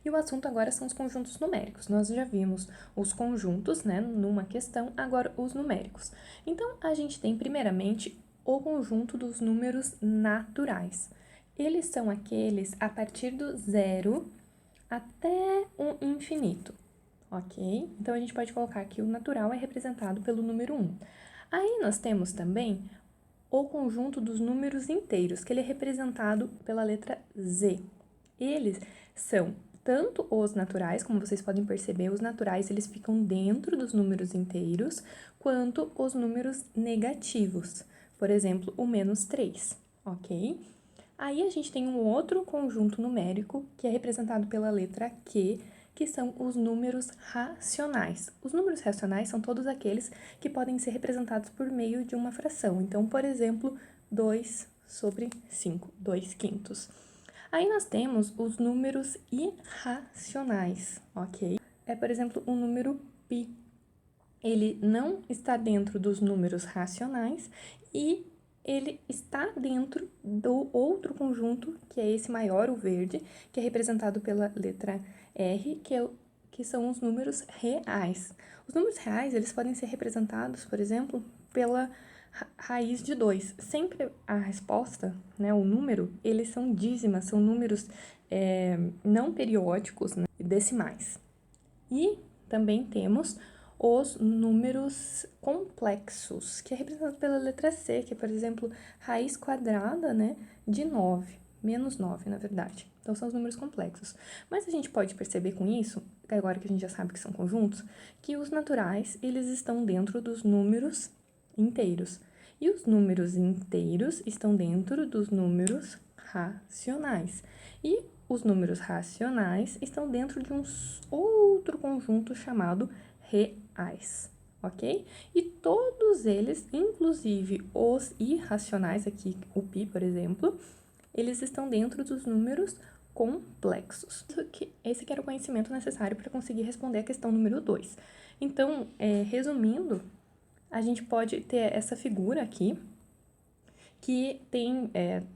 E o assunto agora são os conjuntos numéricos. Nós já vimos os conjuntos, né, numa questão, agora os numéricos. Então, a gente tem primeiramente o conjunto dos números naturais. Eles são aqueles a partir do zero até o infinito, ok? Então, a gente pode colocar que o natural é representado pelo número 1. Aí, nós temos também o conjunto dos números inteiros, que ele é representado pela letra Z. Eles são tanto os naturais, como vocês podem perceber, os naturais eles ficam dentro dos números inteiros, quanto os números negativos. Por exemplo, o -3, ok? Aí a gente tem um outro conjunto numérico, que é representado pela letra Q, que são os números racionais. Os números racionais são todos aqueles que podem ser representados por meio de uma fração. Então, por exemplo, 2/5, 2/5. Aí nós temos os números irracionais, ok? É, por exemplo, o número π. Ele não está dentro dos números racionais e ele está dentro do outro conjunto, que é esse maior, o verde, que é representado pela letra R, que são os números reais. Os números reais, eles podem ser representados, por exemplo, pela raiz de 2. Sempre a resposta, né, o número, eles são dízimas, são números não periódicos, né, decimais. E também temos os números complexos, que é representado pela letra C, que é, por exemplo, raiz quadrada, né, de 9, -9, na verdade. Então, são os números complexos. Mas a gente pode perceber com isso, agora que a gente já sabe que são conjuntos, que os naturais, eles estão dentro dos números inteiros. E os números inteiros estão dentro dos números racionais. E os números racionais estão dentro de um outro conjunto chamado reais, ok? E todos eles, inclusive os irracionais, aqui o π, por exemplo, eles estão dentro dos números complexos. Esse que era o conhecimento necessário para conseguir responder a questão número 2. Então, resumindo, a gente pode ter essa figura aqui, que tem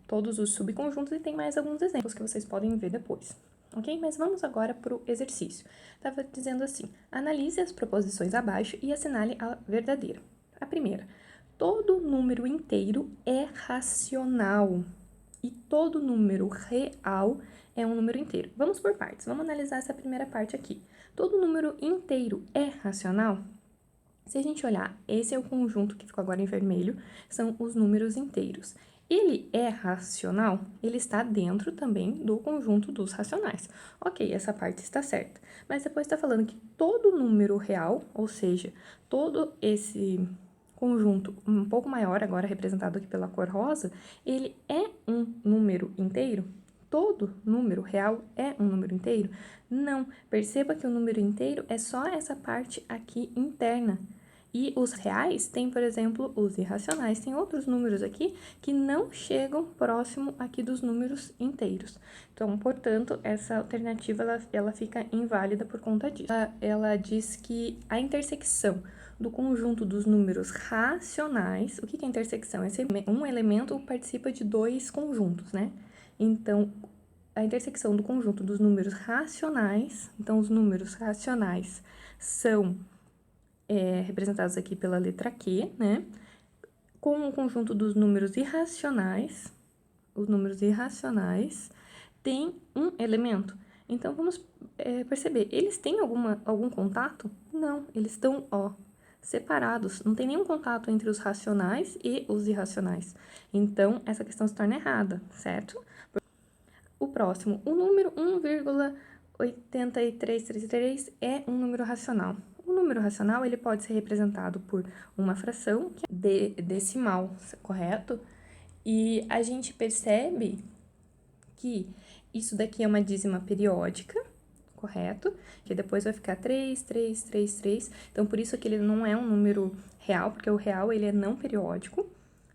todos os subconjuntos e tem mais alguns exemplos que vocês podem ver depois, ok? Mas vamos agora para o exercício. Estava dizendo assim, analise as proposições abaixo e assinale a verdadeira. A primeira, todo número inteiro é racional e todo número real é um número inteiro. Vamos por partes, vamos analisar essa primeira parte aqui. Todo número inteiro é racional? Se a gente olhar, esse é o conjunto que ficou agora em vermelho, são os números inteiros. Ele é racional? Ele está dentro também do conjunto dos racionais. Ok, essa parte está certa. Mas depois está falando que todo número real, ou seja, todo esse conjunto um pouco maior, agora representado aqui pela cor rosa, ele é um número inteiro? Todo número real é um número inteiro? Não. Perceba que o número inteiro é só essa parte aqui interna. E os reais tem, por exemplo, os irracionais. Tem outros números aqui que não chegam próximo aqui dos números inteiros. Então, portanto, essa alternativa ela fica inválida por conta disso. Ela diz que a intersecção do conjunto dos números racionais... O que é intersecção? Um elemento participa de dois conjuntos, né? Então, a intersecção do conjunto dos números racionais, então os números racionais são representados aqui pela letra Q, né? Com o conjunto dos números irracionais, os números irracionais têm um elemento. Então, vamos perceber, eles têm algum contato? Não, eles estão, separados, não tem nenhum contato entre os racionais e os irracionais. Então, essa questão se torna errada, certo? O próximo, o número 1,8333 é um número racional. O número racional, ele pode ser representado por uma fração, que é decimal, correto? E a gente percebe que isso daqui é uma dízima periódica, correto? Que depois vai ficar 3, 3, 3, 3. Então, por isso que ele não é um número real, porque o real, ele é não periódico,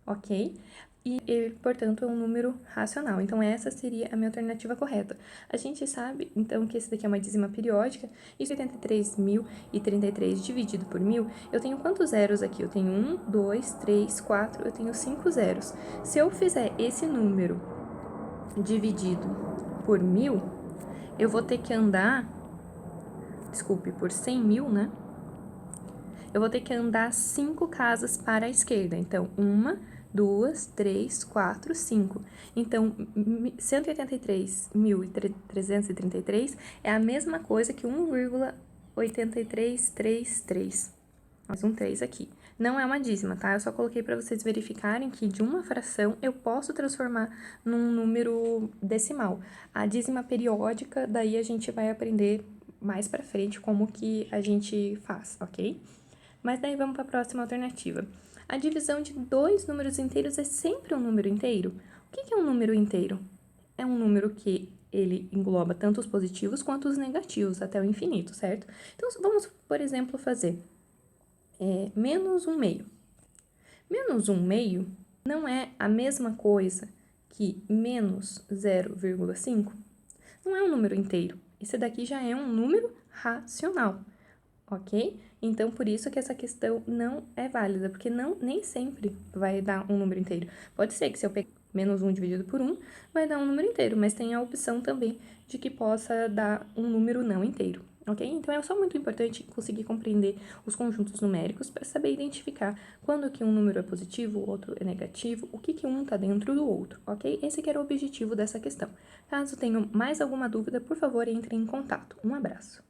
ok? E, portanto, é um número racional. Então, essa seria a minha alternativa correta. A gente sabe, então, que esse daqui é uma dízima periódica, e 83.033 dividido por 1.000, eu tenho quantos zeros aqui? Eu tenho 1, 2, 3, 4, eu tenho 5 zeros. Se eu fizer esse número dividido por 1.000, eu vou ter que andar, desculpe, por 100 mil, né? Eu vou ter que andar 5 casas para a esquerda. Então, 1, 2, 3, 4, 5. Então, 183.333 é a mesma coisa que 1,8333. Mais um 3 aqui. Não é uma dízima, tá? Eu só coloquei para vocês verificarem que de uma fração eu posso transformar num número decimal. A dízima periódica, daí a gente vai aprender mais pra frente como que a gente faz, ok? Mas daí vamos para a próxima alternativa. A divisão de dois números inteiros é sempre um número inteiro? O que é um número inteiro? É um número que ele engloba tanto os positivos quanto os negativos, até o infinito, certo? Então, vamos, por exemplo, fazer menos 1/2. Menos 1/2 não é a mesma coisa que menos 0,5? Não é um número inteiro. Esse daqui já é um número racional, ok? Então, por isso que essa questão não é válida, porque nem sempre vai dar um número inteiro. Pode ser que se eu pegar menos 1 dividido por 1, vai dar um número inteiro, mas tem a opção também de que possa dar um número não inteiro, ok? Então, é só muito importante conseguir compreender os conjuntos numéricos para saber identificar quando que um número é positivo, o outro é negativo, o que um está dentro do outro, ok? Esse que era o objetivo dessa questão. Caso tenham mais alguma dúvida, por favor, entre em contato. Um abraço!